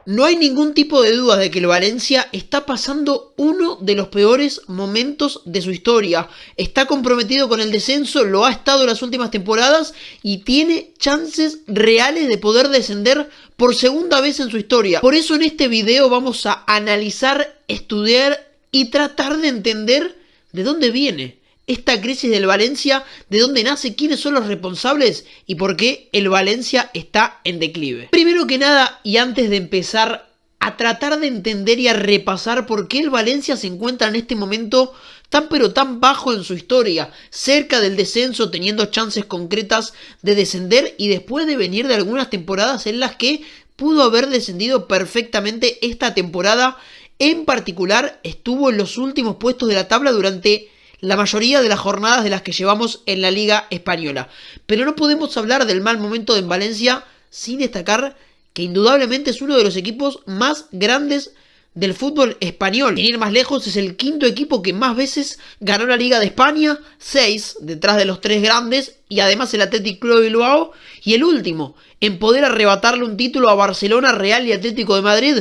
No hay ningún tipo de duda de que el Valencia está pasando uno de los peores momentos de su historia. Está comprometido con el descenso, lo ha estado en las últimas temporadas y tiene chances reales de poder descender por segunda vez en su historia. Por eso en este video vamos a analizar, estudiar y tratar de entender de dónde viene esta crisis del Valencia, de dónde nace, quiénes son los responsables y por qué el Valencia está en declive. Primero que nada, y antes de empezar a tratar de entender y a repasar por qué el Valencia se encuentra en este momento tan pero tan bajo en su historia, cerca del descenso, teniendo chances concretas de descender y después de venir de algunas temporadas en las que pudo haber descendido perfectamente. Esta temporada en particular estuvo en los últimos puestos de la tabla durante la mayoría de las jornadas de las que llevamos en la Liga Española. Pero no podemos hablar del mal momento de Valencia sin destacar que indudablemente es uno de los equipos más grandes del fútbol español. Sin ir más lejos, es el quinto equipo que más veces ganó la Liga de España, 6 detrás de los 3 grandes, y además el Athletic Club de Bilbao, y el último en poder arrebatarle un título a Barcelona, Real y Atlético de Madrid.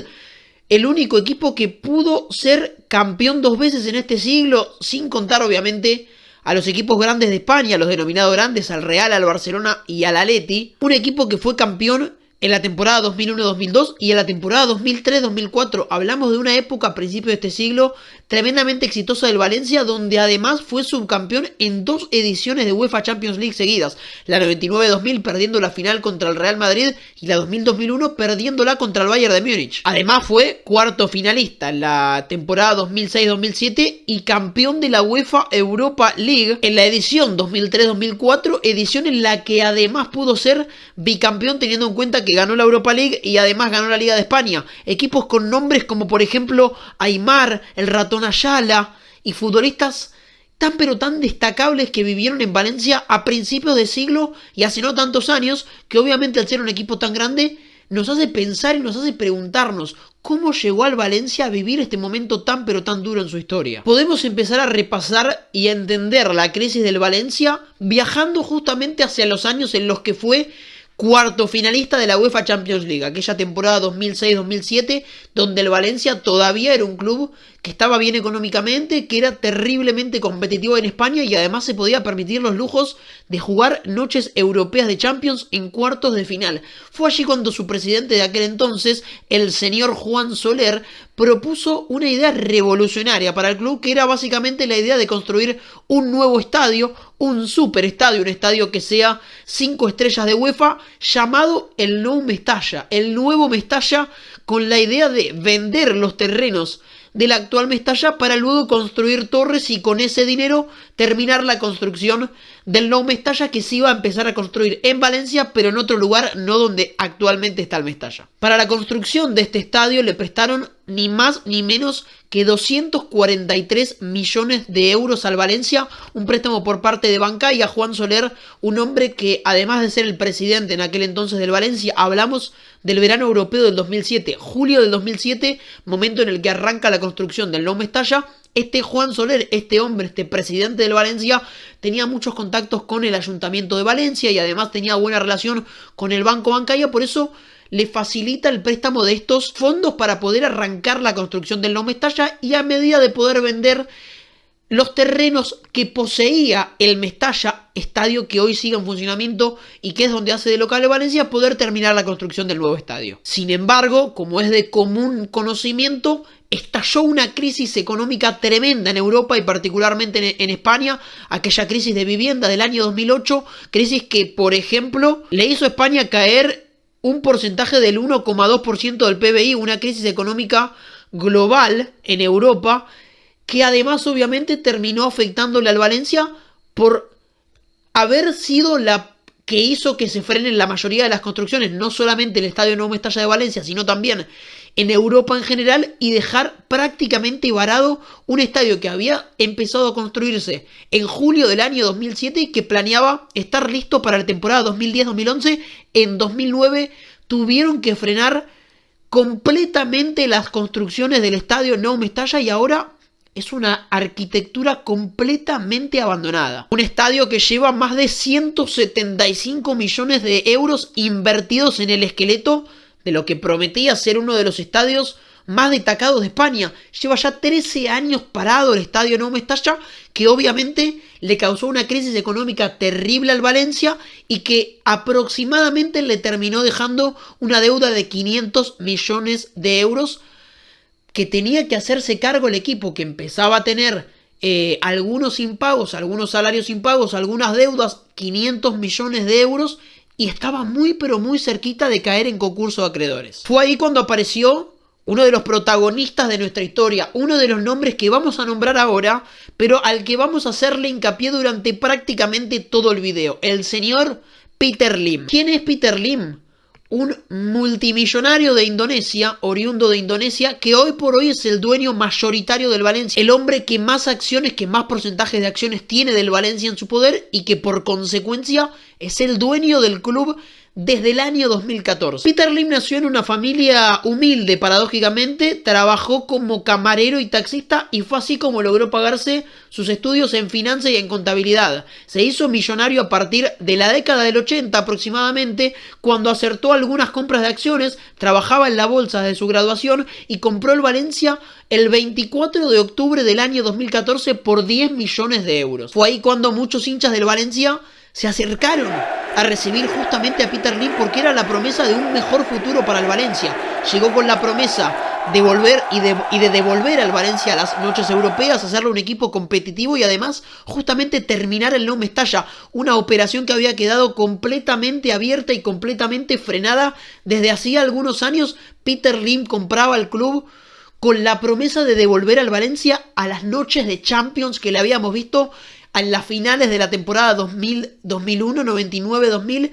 El único equipo que pudo ser campeón 2 veces en este siglo, sin contar obviamente a los equipos grandes de España, los denominados grandes, al Real, al Barcelona y al Atleti. Un equipo que fue campeón en la temporada 2001-2002 y en la temporada 2003-2004. Hablamos de una época a principios de este siglo tremendamente exitosa del Valencia, donde además fue subcampeón en 2 ediciones de UEFA Champions League seguidas. La 99-2000 perdiendo la final contra el Real Madrid y la 2000-2001 perdiéndola contra el Bayern de Múnich. Además fue cuarto finalista en la temporada 2006-2007 y campeón de la UEFA Europa League en la edición 2003-2004, edición en la que además pudo ser bicampeón, teniendo en cuenta que ganó la Europa League y además ganó la Liga de España. Equipos con nombres como por ejemplo Aimar, el Ratón Ayala y futbolistas tan pero tan destacables que vivieron en Valencia a principios de siglo y hace no tantos años, que obviamente al ser un equipo tan grande nos hace pensar y nos hace preguntarnos cómo llegó al Valencia a vivir este momento tan pero tan duro en su historia. Podemos empezar a repasar y a entender la crisis del Valencia viajando justamente hacia los años en los que fue cuarto finalista de la UEFA Champions League, aquella temporada 2006-2007, donde el Valencia todavía era un club que estaba bien económicamente, que era terriblemente competitivo en España y además se podía permitir los lujos de jugar noches europeas de Champions en cuartos de final. Fue allí cuando su presidente de aquel entonces, el señor Juan Soler, propuso una idea revolucionaria para el club, que era básicamente la idea de construir un nuevo estadio, un superestadio, un estadio que sea 5 estrellas de UEFA, llamado el Nou Mestalla. El nuevo Mestalla, con la idea de vender los terrenos del actual Mestalla para luego construir torres y con ese dinero terminar la construcción del Nou Mestalla, que se iba a empezar a construir en Valencia, pero en otro lugar, no donde actualmente está el Mestalla. Para la construcción de este estadio le prestaron ni más ni menos que 243 millones de euros al Valencia, un préstamo por parte de Banca, y a Juan Soler, un hombre que además de ser el presidente en aquel entonces del Valencia, hablamos del verano europeo del 2007, julio del 2007, momento en el que arranca la construcción del Nou Mestalla. Este Juan Soler, este hombre, este presidente del Valencia, tenía muchos contactos con el Ayuntamiento de Valencia y además tenía buena relación con el Banco Bancaria, por eso le facilita el préstamo de estos fondos para poder arrancar la construcción del Nou Mestalla, y a medida de poder vender los terrenos que poseía el Mestalla, estadio que hoy sigue en funcionamiento y que es donde hace de local de Valencia, poder terminar la construcción del nuevo estadio. Sin embargo, como es de común conocimiento, estalló una crisis económica tremenda en Europa y particularmente en España, aquella crisis de vivienda del año 2008, crisis que, por ejemplo, le hizo a España caer un porcentaje del 1,2% del PBI, una crisis económica global en Europa, que además obviamente terminó afectándole al Valencia por haber sido la que hizo que se frenen la mayoría de las construcciones, no solamente el Estadio Nou Mestalla de Valencia, sino también en Europa en general, y dejar prácticamente varado un estadio que había empezado a construirse en julio del año 2007 y que planeaba estar listo para la temporada 2010-2011. En 2009 tuvieron que frenar completamente las construcciones del Estadio Nou Mestalla y ahora es una arquitectura completamente abandonada. Un estadio que lleva más de 175 millones de euros invertidos en el esqueleto de lo que prometía ser uno de los estadios más destacados de España. Lleva ya 13 años parado el estadio Nou Mestalla, que obviamente le causó una crisis económica terrible al Valencia y que aproximadamente le terminó dejando una deuda de 500 millones de euros que tenía que hacerse cargo el equipo, que empezaba a tener algunos impagos, algunos salarios impagos, algunas deudas, 500 millones de euros, y estaba muy pero muy cerquita de caer en concurso de acreedores. Fue ahí cuando apareció uno de los protagonistas de nuestra historia, uno de los nombres que vamos a nombrar ahora, pero al que vamos a hacerle hincapié durante prácticamente todo el video, el señor Peter Lim. ¿Quién es Peter Lim? Un multimillonario de Indonesia, oriundo de Indonesia, que hoy por hoy es el dueño mayoritario del Valencia. El hombre que más acciones, que más porcentajes de acciones tiene del Valencia en su poder y que por consecuencia es el dueño del club desde el año 2014. Peter Lim nació en una familia humilde, paradójicamente, trabajó como camarero y taxista y fue así como logró pagarse sus estudios en finanzas y en contabilidad. Se hizo millonario a partir de la década del 80 aproximadamente, cuando acertó algunas compras de acciones, trabajaba en la bolsa desde su graduación y compró el Valencia el 24 de octubre del año 2014 por 10 millones de euros. Fue ahí cuando muchos hinchas del Valencia se acercaron a recibir justamente a Peter Lim porque era la promesa de un mejor futuro para el Valencia. Llegó con la promesa de volver y de devolver al Valencia a las noches europeas, hacerlo un equipo competitivo y además justamente terminar el Nou Mestalla, una operación que había quedado completamente abierta y completamente frenada desde hacía algunos años. Peter Lim compraba el club con la promesa de devolver al Valencia a las noches de Champions que le habíamos visto en las finales de la temporada 2001, 99, 2000,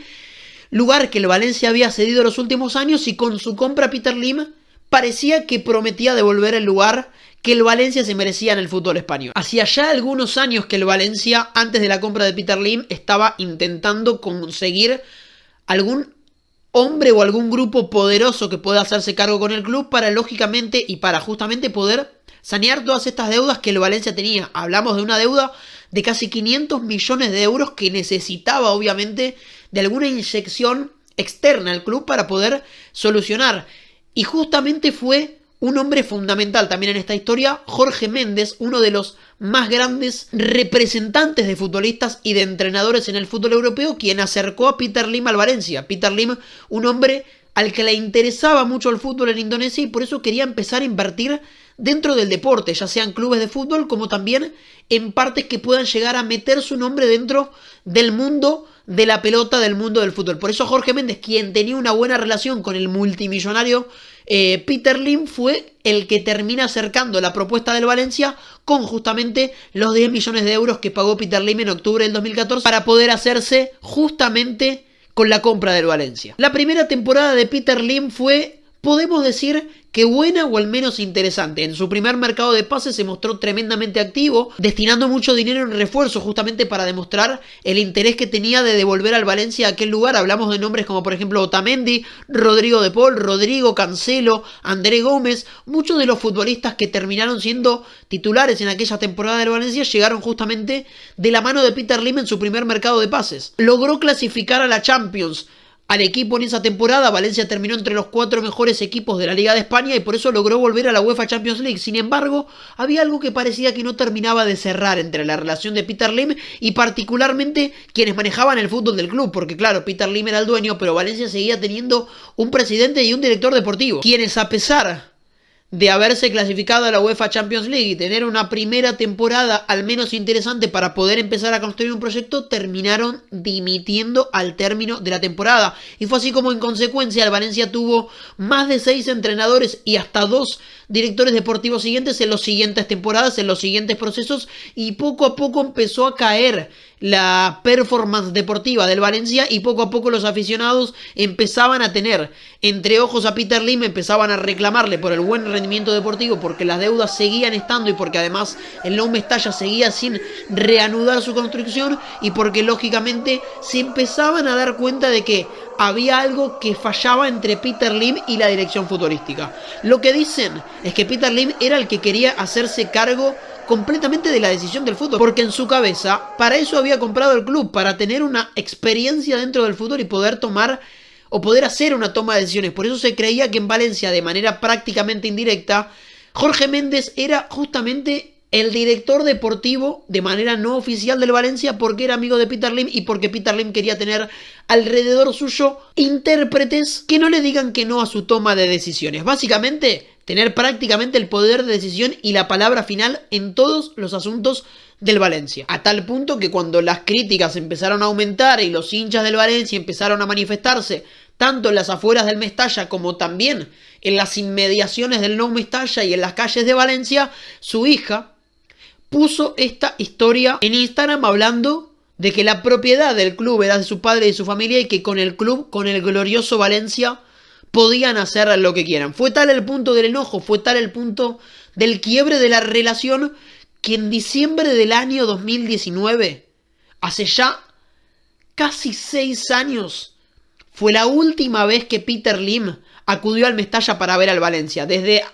lugar que el Valencia había cedido los últimos años, y con su compra Peter Lim parecía que prometía devolver el lugar que el Valencia se merecía en el fútbol español. Hacía ya algunos años que el Valencia, antes de la compra de Peter Lim, estaba intentando conseguir algún hombre o algún grupo poderoso que pueda hacerse cargo con el club para, lógicamente, y para justamente poder sanear todas estas deudas que el Valencia tenía. Hablamos de una deuda de casi 500 millones de euros que necesitaba obviamente de alguna inyección externa al club para poder solucionar. Y justamente fue un hombre fundamental también en esta historia, Jorge Méndez, uno de los más grandes representantes de futbolistas y de entrenadores en el fútbol europeo, quien acercó a Peter Lim al Valencia. Peter Lim, un hombre al que le interesaba mucho el fútbol en Indonesia y por eso quería empezar a invertir dentro del deporte, ya sean clubes de fútbol como también en partes que puedan llegar a meter su nombre dentro del mundo de la pelota, del mundo del fútbol. Por eso Jorge Méndez, quien tenía una buena relación con el multimillonario Peter Lim, fue el que termina acercando la propuesta del Valencia con justamente los 10 millones de euros que pagó Peter Lim en octubre del 2014 para poder hacerse justamente con la compra del Valencia. La primera temporada de Peter Lim fue, podemos decir, que buena o al menos interesante. En su primer mercado de pases se mostró tremendamente activo, destinando mucho dinero en refuerzo justamente para demostrar el interés que tenía de devolver al Valencia a aquel lugar. Hablamos de nombres como por ejemplo Otamendi, Rodrigo de Paul, Rodrigo, Cancelo, André Gómez. Muchos de los futbolistas que terminaron siendo titulares en aquella temporada del Valencia llegaron justamente de la mano de Peter Lim en su primer mercado de pases. Logró clasificar a la Champions al equipo en esa temporada. Valencia terminó entre los 4 mejores equipos de la Liga de España y por eso logró volver a la UEFA Champions League. Sin embargo, había algo que parecía que no terminaba de cerrar entre la relación de Peter Lim y particularmente quienes manejaban el fútbol del club, porque claro, Peter Lim era el dueño, pero Valencia seguía teniendo un presidente y un director deportivo, quienes, a pesar de haberse clasificado a la UEFA Champions League y tener una primera temporada al menos interesante para poder empezar a construir un proyecto, terminaron dimitiendo al término de la temporada. Y fue así como en consecuencia el Valencia tuvo más de 6 entrenadores y hasta 2 directores deportivos siguientes en las siguientes temporadas, en los siguientes procesos, y poco a poco empezó a caer la performance deportiva del Valencia y poco a poco los aficionados empezaban a tener entre ojos a Peter Lim, empezaban a reclamarle por el buen rendimiento deportivo, porque las deudas seguían estando y porque además el Nou Mestalla seguía sin reanudar su construcción y porque lógicamente se empezaban a dar cuenta de que había algo que fallaba entre Peter Lim y la dirección futbolística. Lo que dicen es que Peter Lim era el que quería hacerse cargo completamente de la decisión del fútbol, porque en su cabeza para eso había comprado el club, para tener una experiencia dentro del fútbol y poder tomar o poder hacer una toma de decisiones. Por eso se creía que en Valencia, de manera prácticamente indirecta, Jorge Méndez era justamente el director deportivo de manera no oficial del Valencia, porque era amigo de Peter Lim y porque Peter Lim quería tener alrededor suyo intérpretes que no le digan que no a su toma de decisiones. Básicamente, tener prácticamente el poder de decisión y la palabra final en todos los asuntos del Valencia. A tal punto que cuando las críticas empezaron a aumentar y los hinchas del Valencia empezaron a manifestarse tanto en las afueras del Mestalla como también en las inmediaciones del Nou Mestalla y en las calles de Valencia, su hija puso esta historia en Instagram hablando de que la propiedad del club era de su padre y de su familia y que con el club, con el glorioso Valencia, podían hacer lo que quieran. Fue tal el punto del enojo, fue tal el punto del quiebre de la relación, que en diciembre del año 2019, hace ya casi 6 años, fue la última vez que Peter Lim acudió al Mestalla para ver al Valencia. Desde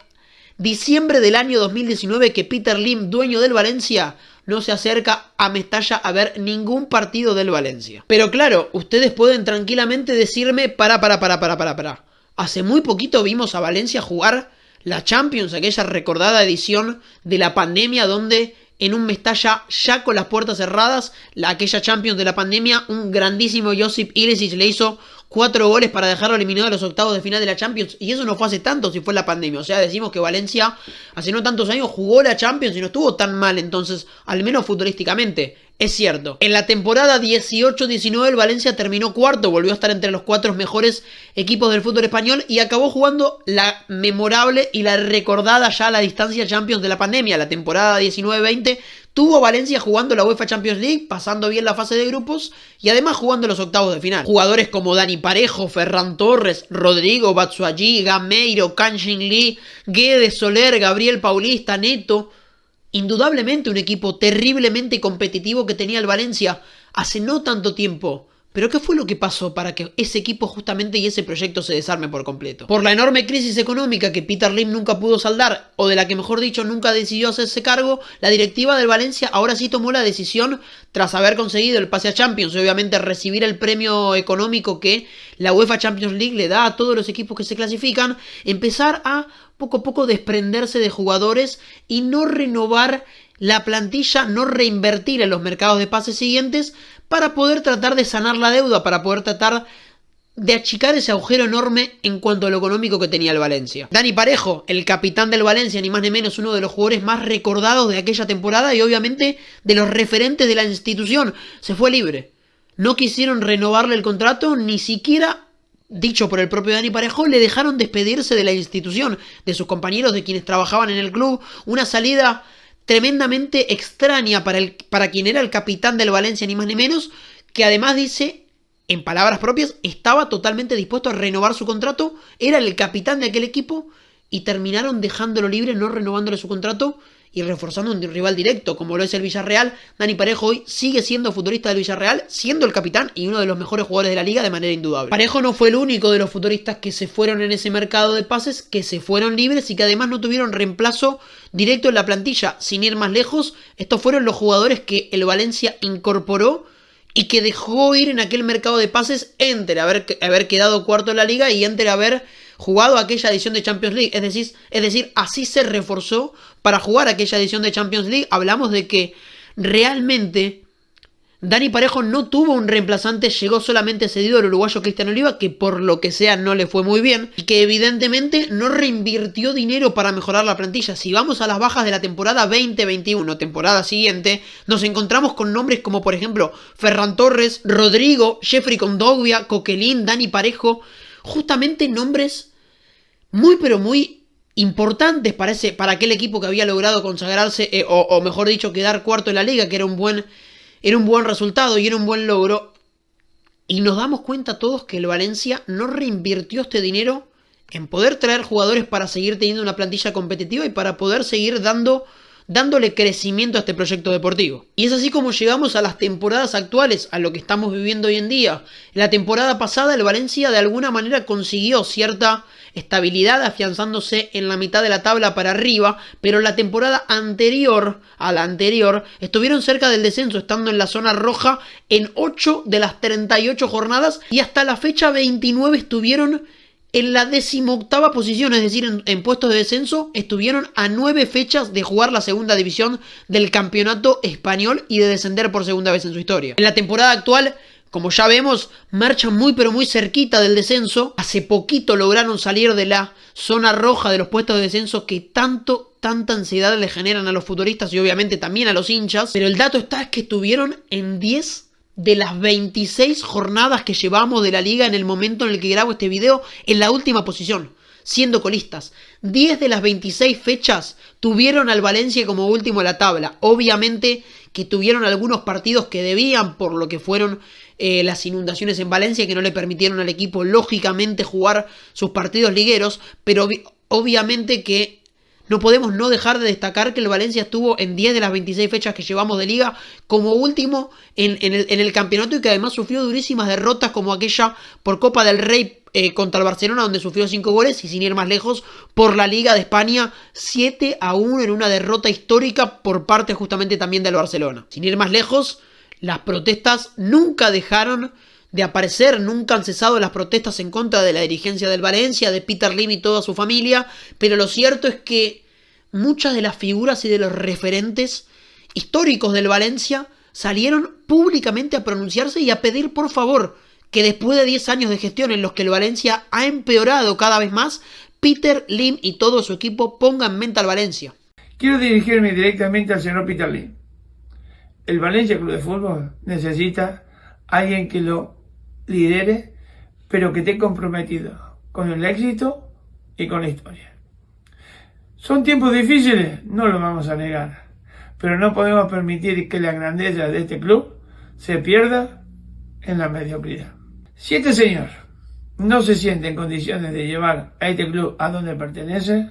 diciembre del año 2019 que Peter Lim, dueño del Valencia, no se acerca a Mestalla a ver ningún partido del Valencia. Pero claro, ustedes pueden tranquilamente decirme, para. Hace muy poquito vimos a Valencia jugar la Champions, aquella recordada edición de la pandemia donde en un Mestalla ya con las puertas cerradas, aquella Champions de la pandemia, un grandísimo Josip Ilicic le hizo 4 goles para dejarlo eliminado a los octavos de final de la Champions, y eso no fue hace tanto, si fue la pandemia. O sea, decimos que Valencia hace no tantos años jugó la Champions y no estuvo tan mal, entonces, al menos futbolísticamente. Es cierto, en la temporada 18-19 el Valencia terminó cuarto, volvió a estar entre los 4 mejores equipos del fútbol español y acabó jugando la memorable y la recordada ya a la distancia Champions de la pandemia. La temporada 19-20 tuvo Valencia jugando la UEFA Champions League, pasando bien la fase de grupos y además jugando los octavos de final. Jugadores como Dani Parejo, Ferran Torres, Rodrigo, Batshuayi, Gameiro, Kang-in Lee, Guedes, Soler, Gabriel Paulista, Neto. Indudablemente un equipo terriblemente competitivo que tenía el Valencia hace no tanto tiempo. Pero ¿qué fue lo que pasó para que ese equipo justamente y ese proyecto se desarme por completo? Por la enorme crisis económica que Peter Lim nunca pudo saldar, o de la que mejor dicho nunca decidió hacerse cargo, la directiva del Valencia ahora sí tomó la decisión, tras haber conseguido el pase a Champions y obviamente recibir el premio económico que la UEFA Champions League le da a todos los equipos que se clasifican, empezar a poco a poco desprenderse de jugadores y no renovar la plantilla, no reinvertir en los mercados de pases siguientes para poder tratar de sanar la deuda, para poder tratar de achicar ese agujero enorme en cuanto a lo económico que tenía el Valencia. Dani Parejo, el capitán del Valencia, ni más ni menos uno de los jugadores más recordados de aquella temporada y obviamente de los referentes de la institución, se fue libre. No quisieron renovarle el contrato, ni siquiera, dicho por el propio Dani Parejo, le dejaron despedirse de la institución, de sus compañeros, de quienes trabajaban en el club. Una salida tremendamente extraña para quien era el capitán del Valencia, ni más ni menos, que además dice, en palabras propias, estaba totalmente dispuesto a renovar su contrato, era el capitán de aquel equipo y terminaron dejándolo libre, no renovándole su contrato y reforzando un rival directo como lo es el Villarreal. Dani Parejo hoy sigue siendo futbolista del Villarreal, siendo el capitán y uno de los mejores jugadores de la liga de manera indudable. Parejo no fue el único de los futbolistas que se fueron en ese mercado de pases, que se fueron libres y que además no tuvieron reemplazo directo en la plantilla. Sin ir más lejos, estos fueron los jugadores que el Valencia incorporó y que dejó ir en aquel mercado de pases entre haber quedado cuarto en la liga y entre haber jugado aquella edición de Champions League. Es decir, así se reforzó para jugar aquella edición de Champions League. Hablamos de que realmente Dani Parejo no tuvo un reemplazante, llegó solamente cedido el uruguayo Cristian Oliva, que por lo que sea no le fue muy bien, y que evidentemente no reinvirtió dinero para mejorar la plantilla. Si vamos a las bajas de la temporada 2021, temporada siguiente, nos encontramos con nombres como por ejemplo Ferran Torres, Rodrigo, Jeffrey Kondogbia, Coquelin, Dani Parejo, justamente nombres muy pero muy importantes para aquel equipo que había logrado consagrarse, o mejor dicho, quedar cuarto en la liga, que era un buen resultado y era un buen logro. Y nos damos cuenta todos que el Valencia no reinvirtió este dinero en poder traer jugadores para seguir teniendo una plantilla competitiva y para poder seguir dando dándole crecimiento a este proyecto deportivo. Y es así como llegamos a las temporadas actuales, a lo que estamos viviendo hoy en día. La temporada pasada el Valencia de alguna manera consiguió cierta estabilidad afianzándose en la mitad de la tabla para arriba, pero la temporada anterior a la anterior estuvieron cerca del descenso, estando en la zona roja en 8 de las 38 jornadas y hasta la fecha 29 estuvieron en la 18ª posición, es decir, en puestos de descenso, estuvieron a 9 fechas de jugar la segunda división del campeonato español y de descender por segunda vez en su historia. En la temporada actual, como ya vemos, marchan muy pero muy cerquita del descenso. Hace poquito lograron salir de la zona roja de los puestos de descenso que tanta ansiedad le generan a los futbolistas y obviamente también a los hinchas. Pero el dato está es que estuvieron en 10 de las 26 jornadas que llevamos de la liga en el momento en el que grabo este video en la última posición, siendo colistas. 10 de las 26 fechas tuvieron al Valencia como último en la tabla. Obviamente que tuvieron algunos partidos que debían por lo que fueron las inundaciones en Valencia, que no le permitieron al equipo lógicamente jugar sus partidos ligueros, pero obviamente que no podemos no dejar de destacar que el Valencia estuvo en 10 de las 26 fechas que llevamos de liga como último en el campeonato y que además sufrió durísimas derrotas como aquella por Copa del Rey contra el Barcelona, donde sufrió 5 goles, y sin ir más lejos, por la Liga de España 7-1 en una derrota histórica por parte justamente también del Barcelona. Sin ir más lejos, las protestas nunca dejaron de aparecer, nunca han cesado las protestas en contra de la dirigencia del Valencia, de Peter Lim y toda su familia, pero lo cierto es que muchas de las figuras y de los referentes históricos del Valencia salieron públicamente a pronunciarse y a pedir por favor que después de 10 años de gestión en los que el Valencia ha empeorado cada vez más, Peter Lim y todo su equipo pongan en mente al Valencia. Quiero dirigirme directamente al señor Peter Lim. El Valencia Club de Fútbol necesita a alguien que lo lidere, pero que esté comprometido con el éxito y con la historia. Son tiempos difíciles, no lo vamos a negar, pero no podemos permitir que la grandeza de este club se pierda en la mediocridad. Si este señor no se siente en condiciones de llevar a este club a donde pertenece,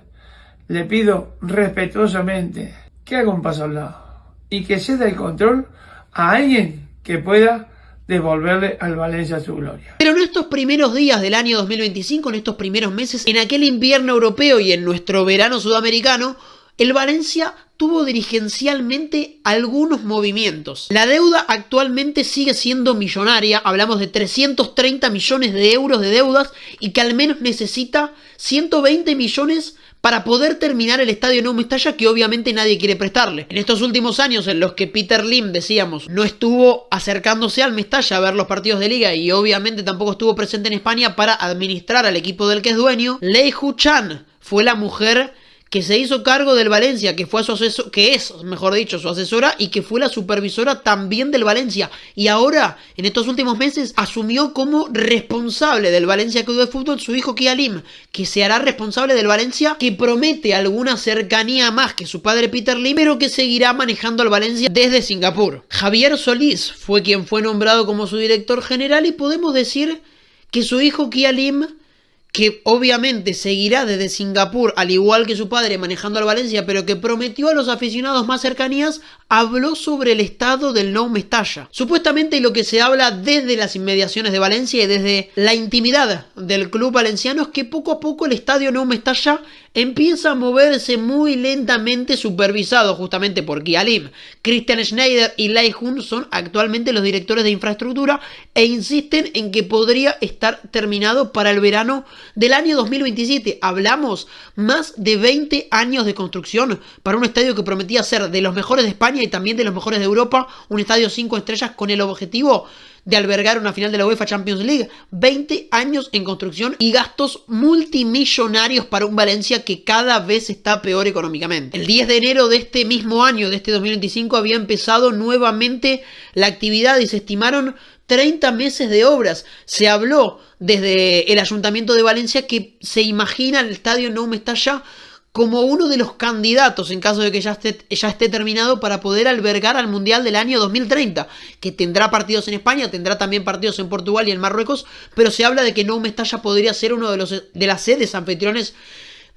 le pido respetuosamente que haga un paso al lado y que ceda el control a alguien que pueda devolverle al Valencia su gloria. Pero en estos primeros días del año 2025, en estos primeros meses, en aquel invierno europeo y en nuestro verano sudamericano, el Valencia tuvo dirigencialmente algunos movimientos. La deuda actualmente sigue siendo millonaria, hablamos de 330 millones de euros de deudas y que al menos necesita 120 millones para poder terminar el estadio Nou Mestalla, que obviamente nadie quiere prestarle. En estos últimos años en los que Peter Lim, decíamos, no estuvo acercándose al Mestalla a ver los partidos de liga y obviamente tampoco estuvo presente en España para administrar al equipo del que es dueño, Lei Hu-Chan fue la mujer que se hizo cargo del Valencia, que fue su asesor, que es, mejor dicho, su asesora y que fue la supervisora también del Valencia. Y ahora, en estos últimos meses, asumió como responsable del Valencia Club de Fútbol su hijo Kia Lim, que se hará responsable del Valencia, que promete alguna cercanía más que su padre Peter Lim, pero que seguirá manejando al Valencia desde Singapur. Javier Solís fue quien fue nombrado como su director general y podemos decir que su hijo Kia Lim, que obviamente seguirá desde Singapur, al igual que su padre, manejando al Valencia, pero que prometió a los aficionados más cercanías, habló sobre el estado del Nou Mestalla. Supuestamente lo que se habla desde las inmediaciones de Valencia y desde la intimidad del club valenciano es que poco a poco el estadio Nou Mestalla empieza a moverse muy lentamente, supervisado justamente por Kia Lim. Christian Schneider y Lei Hun son actualmente los directores de infraestructura e insisten en que podría estar terminado para el verano del año 2027. Hablamos más de 20 años de construcción para un estadio que prometía ser de los mejores de España y también de los mejores de Europa, un estadio 5 estrellas con el objetivo de albergar una final de la UEFA Champions League. 20 años en construcción y gastos multimillonarios para un Valencia que cada vez está peor económicamente. El 10 de enero de este mismo año, de este 2025, había empezado nuevamente la actividad y se estimaron 30 meses de obras. Se habló desde el Ayuntamiento de Valencia que se imagina el estadio Nou Mestalla como uno de los candidatos, en caso de que ya esté terminado, para poder albergar al Mundial del año 2030, que tendrá partidos en España, tendrá también partidos en Portugal y en Marruecos, pero se habla de que Nou Mestalla podría ser uno de las sedes anfitriones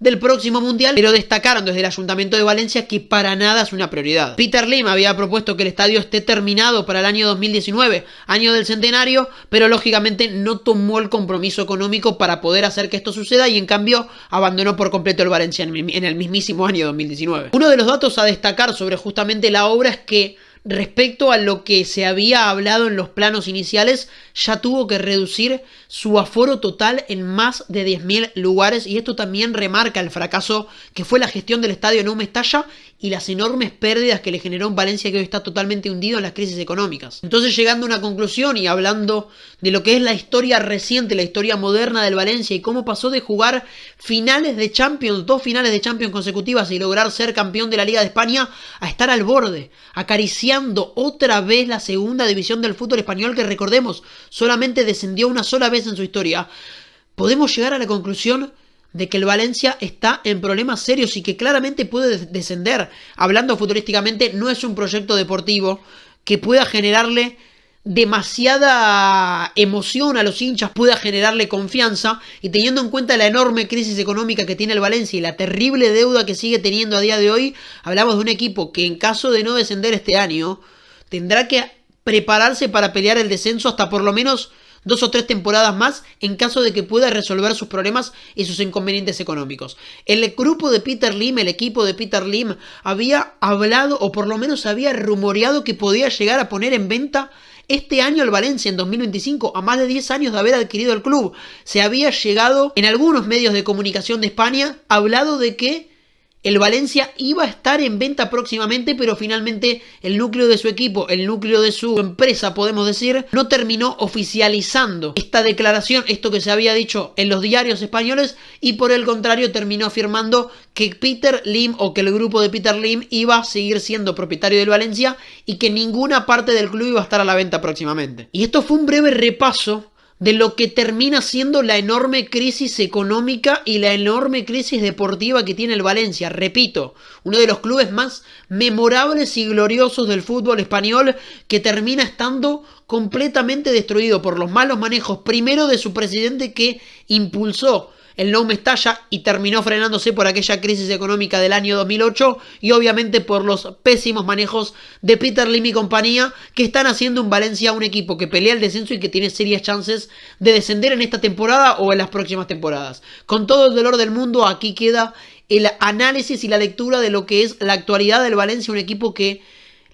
del próximo Mundial, pero destacaron desde el Ayuntamiento de Valencia que para nada es una prioridad. Peter Lim había propuesto que el estadio esté terminado para el año 2019, año del centenario, pero lógicamente no tomó el compromiso económico para poder hacer que esto suceda y en cambio abandonó por completo el Valencia en el mismísimo año 2019. Uno de los datos a destacar sobre justamente la obra es que respecto a lo que se había hablado en los planos iniciales, ya tuvo que reducir su aforo total en más de 10.000 lugares, y esto también remarca el fracaso que fue la gestión del estadio Nou Mestalla y las enormes pérdidas que le generó en Valencia, que hoy está totalmente hundido en las crisis económicas. Entonces, llegando a una conclusión y hablando de lo que es la historia reciente, la historia moderna del Valencia y cómo pasó de jugar finales de Champions, 2 finales de Champions consecutivas y lograr ser campeón de la Liga de España, a estar al borde, acariciando otra vez la segunda división del fútbol español, que recordemos, solamente descendió una sola vez en su historia, podemos llegar a la conclusión de que el Valencia está en problemas serios y que claramente puede descender. Hablando futbolísticamente, no es un proyecto deportivo que pueda generarle demasiada emoción a los hinchas, pueda generarle confianza, y teniendo en cuenta la enorme crisis económica que tiene el Valencia y la terrible deuda que sigue teniendo a día de hoy, hablamos de un equipo que en caso de no descender este año tendrá que prepararse para pelear el descenso hasta por lo menos 2 o 3 temporadas más en caso de que pueda resolver sus problemas y sus inconvenientes económicos. El grupo de Peter Lim, el equipo de Peter Lim, había hablado o por lo menos había rumoreado que podía llegar a poner en venta este año el Valencia, en 2025, a más de 10 años de haber adquirido el club. Se había llegado en algunos medios de comunicación de España, hablado de que el Valencia iba a estar en venta próximamente, pero finalmente el núcleo de su equipo, el núcleo de su empresa, podemos decir, no terminó oficializando esta declaración, esto que se había dicho en los diarios españoles, y por el contrario terminó afirmando que Peter Lim, o que el grupo de Peter Lim iba a seguir siendo propietario del Valencia y que ninguna parte del club iba a estar a la venta próximamente. Y esto fue un breve repaso de lo que termina siendo la enorme crisis económica y la enorme crisis deportiva que tiene el Valencia. Repito, uno de los clubes más memorables y gloriosos del fútbol español, que termina estando completamente destruido por los malos manejos, primero de su presidente, que impulsó el Nou Mestalla y terminó frenándose por aquella crisis económica del año 2008, y obviamente por los pésimos manejos de Peter Lim y compañía, que están haciendo un Valencia un equipo que pelea el descenso y que tiene serias chances de descender en esta temporada o en las próximas temporadas. Con todo el dolor del mundo, aquí queda el análisis y la lectura de lo que es la actualidad del Valencia, un equipo que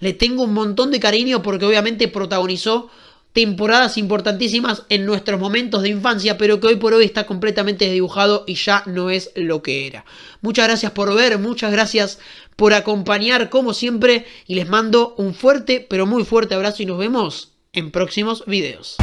le tengo un montón de cariño porque obviamente protagonizó temporadas importantísimas en nuestros momentos de infancia, pero que hoy por hoy está completamente desdibujado y ya no es lo que era. Muchas gracias por ver, muchas gracias por acompañar como siempre, y les mando un fuerte, pero muy fuerte abrazo y nos vemos en próximos videos.